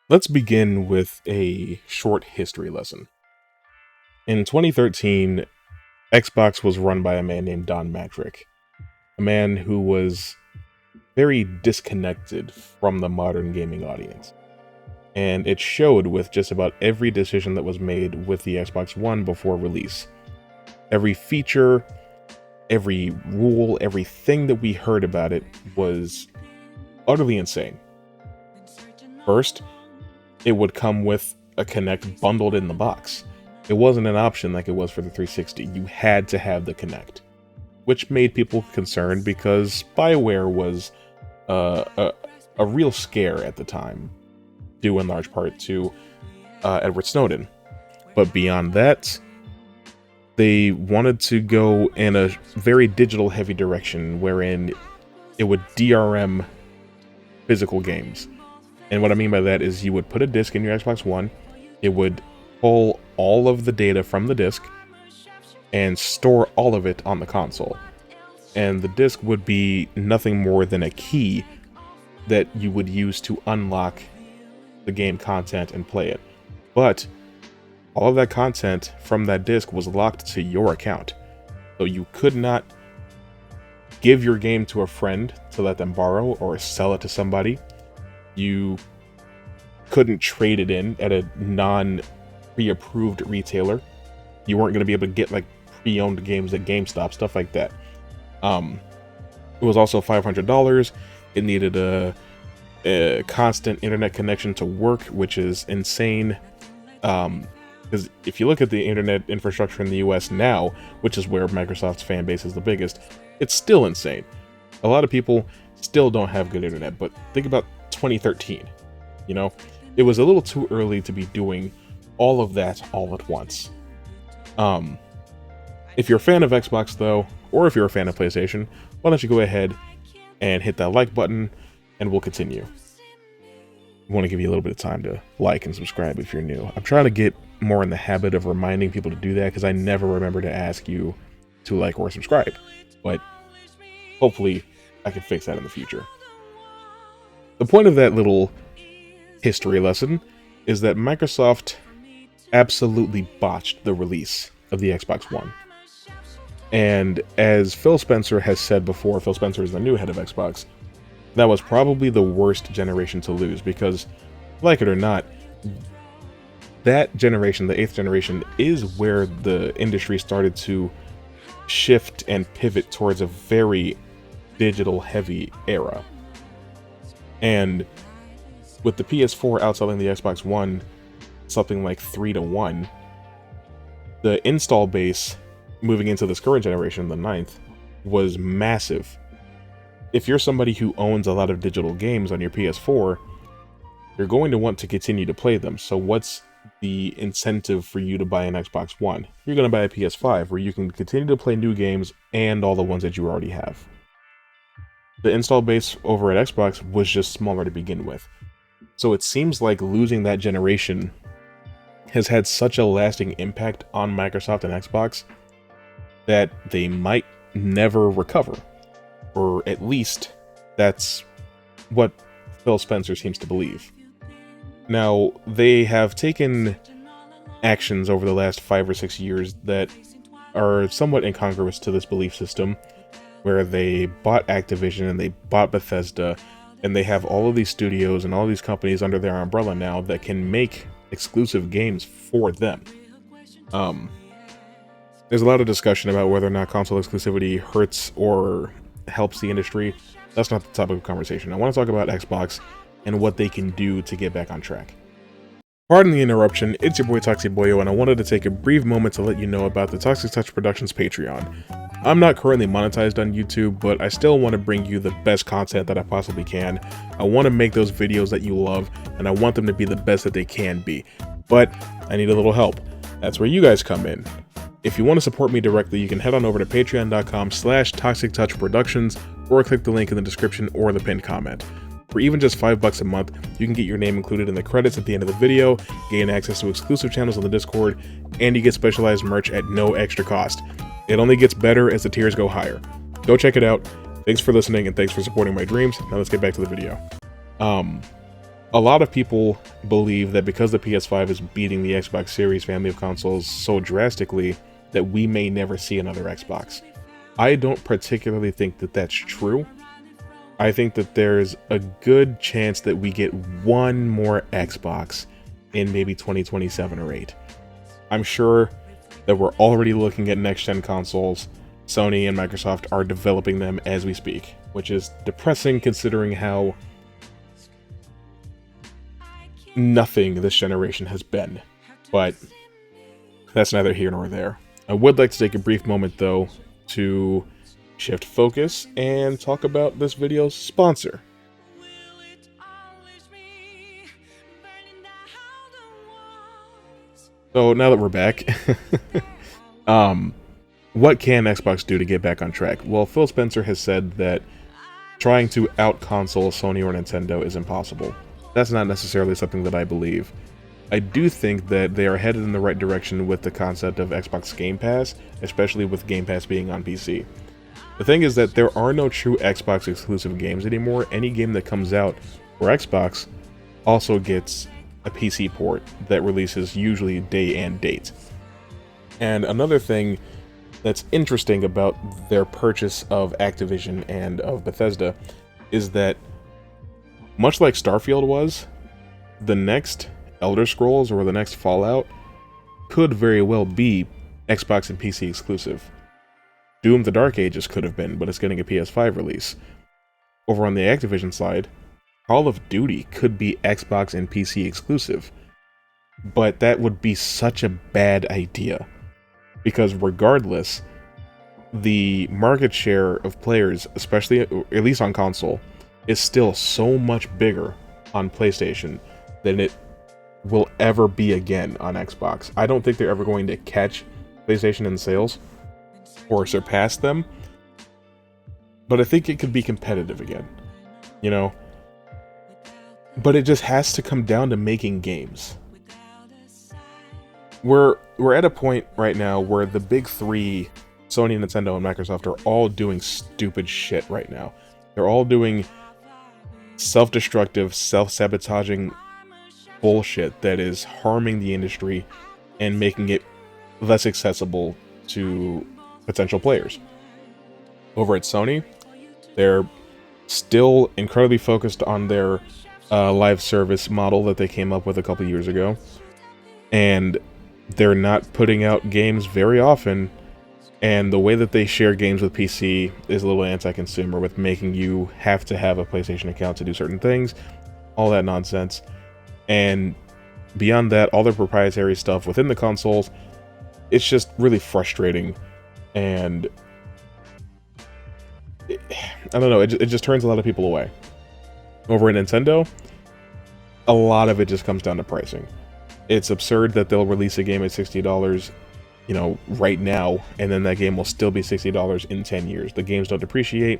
Let's begin with a short history lesson. In 2013, Xbox was run by a man named Don Matrick, a man who was very disconnected from the modern gaming audience. And it showed with just about every decision that was made with the Xbox One before release. Every feature, every rule, everything that we heard about it was utterly insane. First, it would come with a Kinect bundled in the box. It wasn't an option like it was for the 360. You had to have the Kinect, which made people concerned because BioWare was a real scare at the time, due in large part to Edward Snowden. But beyond that, they wanted to go in a very digital-heavy direction, wherein it would DRM physical games. And what I mean by that is you would put a disc in your Xbox One, it would pull all of the data from the disc, and store all of it on the console. And the disc would be nothing more than a key that you would use to unlock the game content and play it. But all of that content from that disc was locked to your account. So you could not give your game to a friend to let them borrow or sell it to somebody. You couldn't trade it in at a non-pre-approved retailer. You weren't going to be able to get like pre-owned games at GameStop, stuff like that. It was also $500. It needed a constant internet connection to work, which is insane. Because if you look at the internet infrastructure in the US now, which is where Microsoft's fan base is the biggest, it's still insane. A lot of people still don't have good internet, but think about 2013. You know, it was a little too early to be doing all of that all at once. If you're a fan of Xbox though, or if you're a fan of PlayStation, why don't you go ahead and hit that like button and we'll continue. I want to give you a little bit of time to like and subscribe if you're new. I'm trying to get more in the habit of reminding people to do that because I never remember to ask you to like or subscribe. But hopefully I can fix that in the future. The point of that little history lesson is that Microsoft absolutely botched the release of the Xbox One. And as Phil Spencer has said before, Phil Spencer is the new head of Xbox, that was probably the worst generation to lose because, like it or not, that generation, the 8th generation, is where the industry started to shift and pivot towards a very digital-heavy era. And with the PS4 outselling the Xbox One something like 3-1, the install base moving into this current generation, the 9th, was massive. If you're somebody who owns a lot of digital games on your PS4, you're going to want to continue to play them. So what's the incentive for you to buy an Xbox One? You're going to buy a PS5 where you can continue to play new games and all the ones that you already have. The install base over at Xbox was just smaller to begin with. So it seems like losing that generation has had such a lasting impact on Microsoft and Xbox that they might never recover. Or at least that's what Phil Spencer seems to believe. Now, they have taken actions over the last 5 or 6 years that are somewhat incongruous to this belief system, where they bought Activision and they bought Bethesda, and they have all of these studios and all these companies under their umbrella now that can make exclusive games for them. There's a lot of discussion about whether or not console exclusivity hurts or helps the industry. That's not the topic of conversation. I want to talk about Xbox and what they can do to get back on track. Pardon the interruption, it's your boy Toxic Boyo, and I wanted to take a brief moment to let you know about the Toxic Touch Productions Patreon. I'm not currently monetized on YouTube, but I still want to bring you the best content that I possibly can. I want to make those videos that you love, and I want them to be the best that they can be. But I need a little help. That's where you guys come in. If you want to support me directly, you can head on over to patreon.com/ToxicTouchProductions or click the link in the description or the pinned comment. For even just $5 a month, you can get your name included in the credits at the end of the video, gain access to exclusive channels on the Discord, and you get specialized merch at no extra cost. It only gets better as the tiers go higher. Go check it out. Thanks for listening and thanks for supporting my dreams. Now let's get back to the video. A lot of people believe that because the PS5 is beating the Xbox Series family of consoles so drastically that we may never see another Xbox. I don't particularly think that that's true. I think that there's a good chance that we get one more Xbox in maybe 2027 or 8. I'm sure that we're already looking at next-gen consoles. Sony and Microsoft are developing them as we speak, which is depressing considering how nothing this generation has been. But that's neither here nor there. I would like to take a brief moment, though, to shift focus and talk about this video's sponsor. So now that we're back, what can Xbox do to get back on track? Well, Phil Spencer has said that trying to out-console Sony or Nintendo is impossible. That's not necessarily something that I believe. I do think that they are headed in the right direction with the concept of Xbox Game Pass, especially with Game Pass being on PC. The thing is that there are no true Xbox exclusive games anymore. Any game that comes out for Xbox also gets a PC port that releases usually day and date. And another thing that's interesting about their purchase of Activision and of Bethesda is that, much like Starfield was, the next Elder Scrolls or the next Fallout could very well be Xbox and PC exclusive. Doom: The Dark Ages could have been, but it's getting a PS5 release. Over on the Activision side, Call of Duty could be Xbox and PC exclusive, but that would be such a bad idea, because regardless, the market share of players, especially at least on console, is still so much bigger on PlayStation than it will ever be again on Xbox. I don't think they're ever going to catch PlayStation in sales or surpass them, but I think it could be competitive again, you know? But it just has to come down to making games. We're at a point right now where the big three, Sony, Nintendo, and Microsoft, are all doing stupid shit right now. They're all doing self-destructive, self-sabotaging bullshit that is harming the industry and making it less accessible to potential players. Over at Sony, they're still incredibly focused on their live service model that they came up with a couple years ago, and they're not putting out games very often, and the way that they share games with PC is a little anti-consumer, with making you have to have a PlayStation account to do certain things, all that nonsense. And beyond that, all their proprietary stuff within the consoles, it's just really frustrating, and I don't know, it just turns a lot of people away. Over at Nintendo, a lot of it just comes down to pricing. It's absurd that they'll release a game at $60, you know, right now, and then that game will still be $60 in 10 years. The games don't depreciate.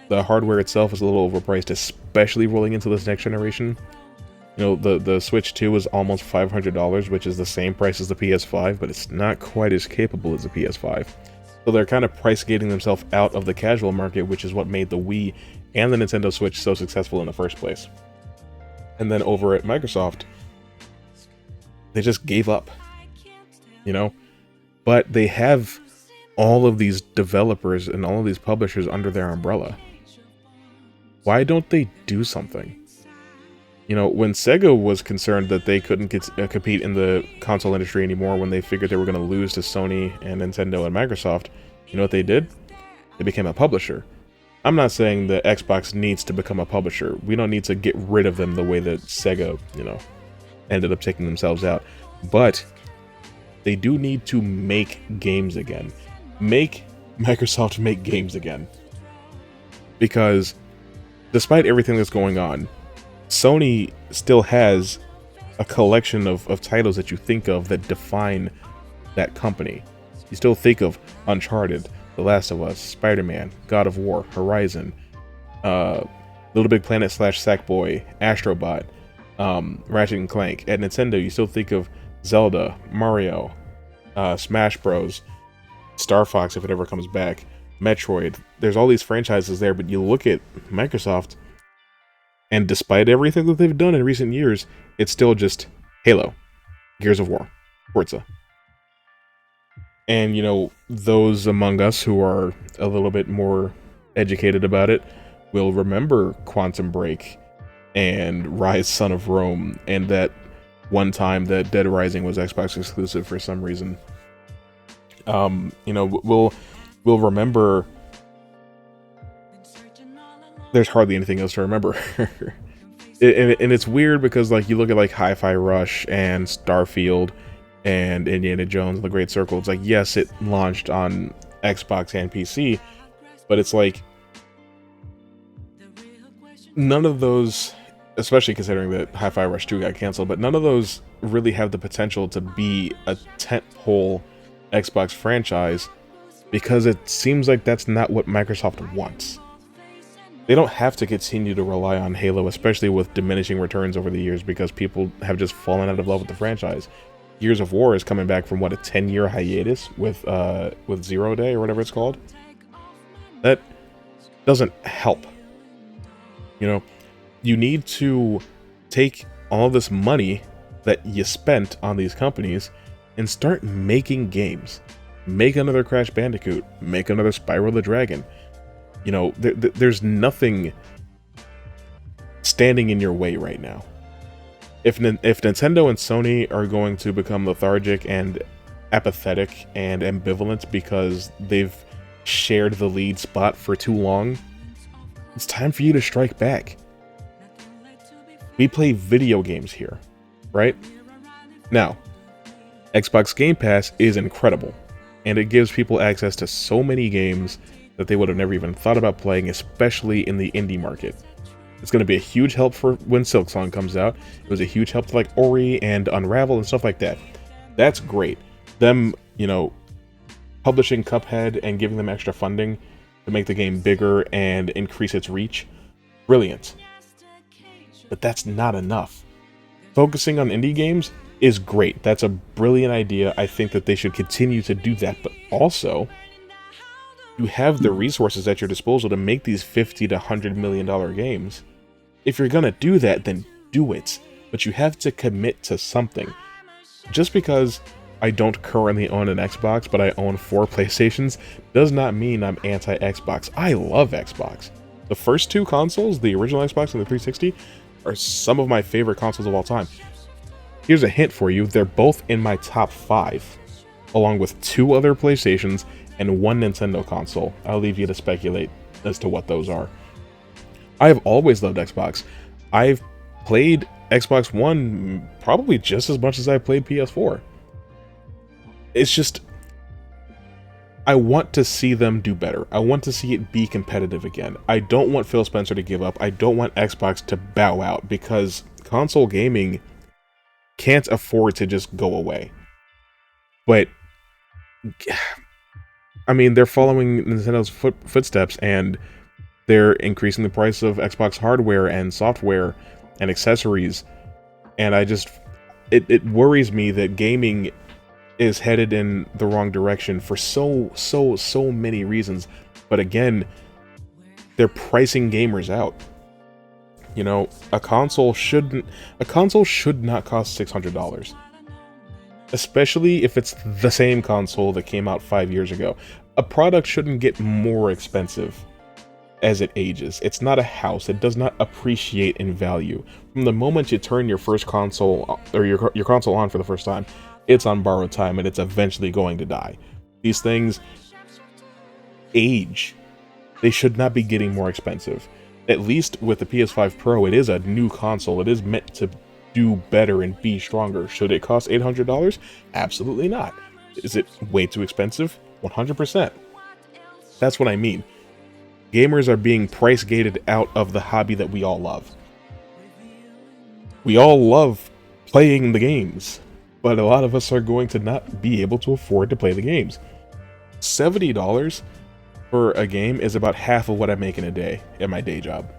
The hardware itself is a little overpriced, especially rolling into this next generation. You know, the Switch 2 is almost $500, which is the same price as the PS5, but it's not quite as capable as the PS5. So they're kind of price gating themselves out of the casual market, which is what made the Wii and the Nintendo Switch so successful in the first place. And then over at Microsoft, they just gave up, you know? But they have all of these developers and all of these publishers under their umbrella. Why don't they do something? You know, when Sega was concerned that they couldn't compete in the console industry anymore, when they figured they were going to lose to Sony and Nintendo and Microsoft, you know what they did? They became a publisher. I'm not saying that Xbox needs to become a publisher. We don't need to get rid of them the way that Sega, you know, ended up taking themselves out. But they do need to make games again. Make Microsoft make games again. Because despite everything that's going on, Sony still has a collection of titles that you think of that define that company. You still think of Uncharted, The Last of Us, Spider-Man, God of War, Horizon, Little Big Planet / Sackboy, Astrobot, Ratchet and Clank. At Nintendo, you still think of Zelda, Mario, Smash Bros, Star Fox if it ever comes back, Metroid. There's all these franchises there, but you look at Microsoft, And despite everything that they've done in recent years, it's still just Halo, Gears of War, Forza. And, those among us who are a little bit more educated about it will remember Quantum Break and Rise Son of Rome, and that one time that Dead Rising was Xbox exclusive for some reason. We'll remember. There's hardly anything else to remember. And it's weird because, like, you look at, like, Hi-Fi Rush and Starfield and Indiana Jones and The Great Circle. It's like, yes, it launched on Xbox and PC, but it's like, none of those, especially considering that Hi-Fi Rush 2 got canceled, but none of those really have the potential to be a tentpole Xbox franchise, because it seems like that's not what Microsoft wants. They don't have to continue to rely on Halo, especially with diminishing returns over the years, because people have just fallen out of love with the franchise. Gears of War is coming back from, what, a 10-year hiatus with Zero Day, or whatever it's called? That doesn't help. You need to take all this money that you spent on these companies and start making games. Make another Crash Bandicoot. Make another Spyro the Dragon. There's nothing standing in your way right now. If Nintendo and Sony are going to become lethargic and apathetic and ambivalent because they've shared the lead spot for too long, it's time for you to strike back. We play video games here, right? Now, Xbox Game Pass is incredible, and it gives people access to so many games that they would have never even thought about playing, especially in the indie market. It's going to be a huge help for when Silksong comes out. It was a huge help to, like, Ori and Unravel and stuff like that. That's great. Them, publishing Cuphead and giving them extra funding to make the game bigger and increase its reach. Brilliant. But that's not enough. Focusing on indie games is great. That's a brilliant idea. I think that they should continue to do that. But also, you have the resources at your disposal to make these $50 to $100 million games. If you're gonna do that, then do it. But you have to commit to something. Just because I don't currently own an Xbox, but I own 4 PlayStations, does not mean I'm anti-Xbox. I love Xbox. The first 2 consoles, the original Xbox and the 360, are some of my favorite consoles of all time. Here's a hint for you, they're both in my top 5, along with 2 other PlayStations and 1 Nintendo console. I'll leave you to speculate as to what those are. I have always loved Xbox. I've played Xbox One probably just as much as I played PS4. It's just, I want to see them do better. I want to see it be competitive again. I don't want Phil Spencer to give up. I don't want Xbox to bow out, because console gaming can't afford to just go away. But I mean, they're following Nintendo's footsteps, and they're increasing the price of Xbox hardware and software and accessories. And it worries me that gaming is headed in the wrong direction for so many reasons. But again, they're pricing gamers out. A console should not cost $600. Especially if it's the same console that came out 5 years ago. A product shouldn't get more expensive as it ages. It's not a house. It does not appreciate in value. From the moment you turn your first console, or your console on for the first time, it's on borrowed time, and it's eventually going to die. These things age. They should not be getting more expensive. At least with the PS5 Pro, it is a new console. It is meant to do better and be stronger. Should it cost $800? Absolutely not. Is it way too expensive? 100%. That's what I mean. Gamers are being price gated out of the hobby that we all love. We all love playing the games, but a lot of us are going to not be able to afford to play the games. $70 for a game is about half of what I make in a day at my day job.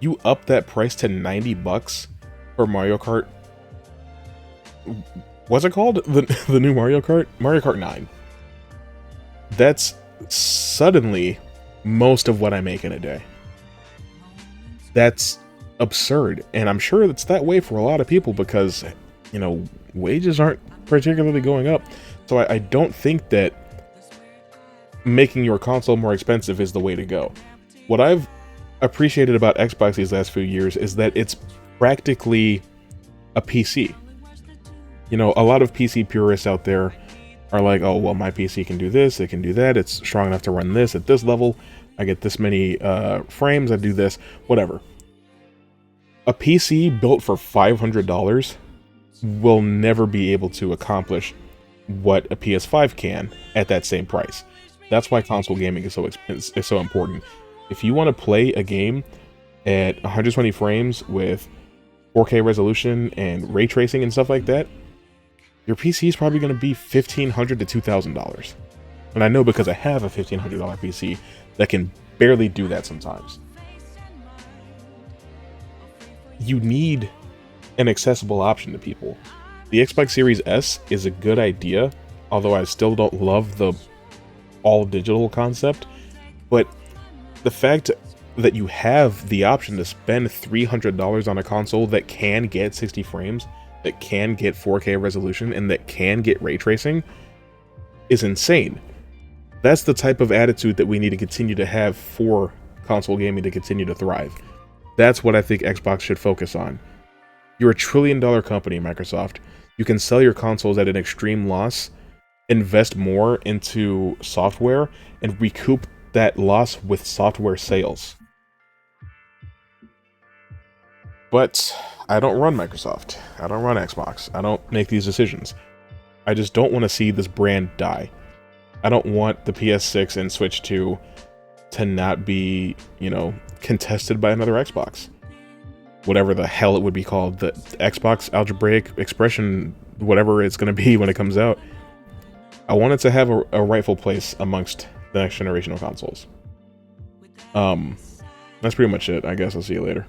You up that price to $90 for Mario Kart. What's it called? The new Mario Kart? Mario Kart 9. That's suddenly most of what I make in a day. That's absurd. And I'm sure it's that way for a lot of people because, you know, wages aren't particularly going up. So I don't think that making your console more expensive is the way to go. What I've appreciated about Xbox these last few years is that it's practically a PC. You know, a lot of PC purists out there are like, oh, well, my PC can do this, it can do that, it's strong enough to run this at this level, I get this many frames, I do this, whatever. A PC built for $500 will never be able to accomplish what a PS5 can at that same price. That's why console gaming is so important. If you want to play a game at 120 frames with 4K resolution and ray tracing and stuff like that, your PC is probably going to be $1,500 to $2,000. And I know because I have a $1,500 PC that can barely do that sometimes. You need an accessible option to people. The Xbox Series S is a good idea, although I still don't love the all-digital concept. But the fact that you have the option to spend $300 on a console that can get 60 frames, that can get 4K resolution, and that can get ray tracing is insane. That's the type of attitude that we need to continue to have for console gaming to continue to thrive. That's what I think Xbox should focus on. You're a $1 trillion company, Microsoft. You can sell your consoles at an extreme loss, invest more into software, and recoup that loss with software sales. But I don't run Microsoft. I don't run Xbox. I don't make these decisions. I just don't want to see this brand die. I don't want the PS6 and Switch 2 to not be, you know, contested by another Xbox. Whatever the hell it would be called. The Xbox algebraic expression, whatever it's going to be when it comes out. I want it to have a rightful place amongst the next generation of consoles. That's pretty much it. I guess I'll see you later.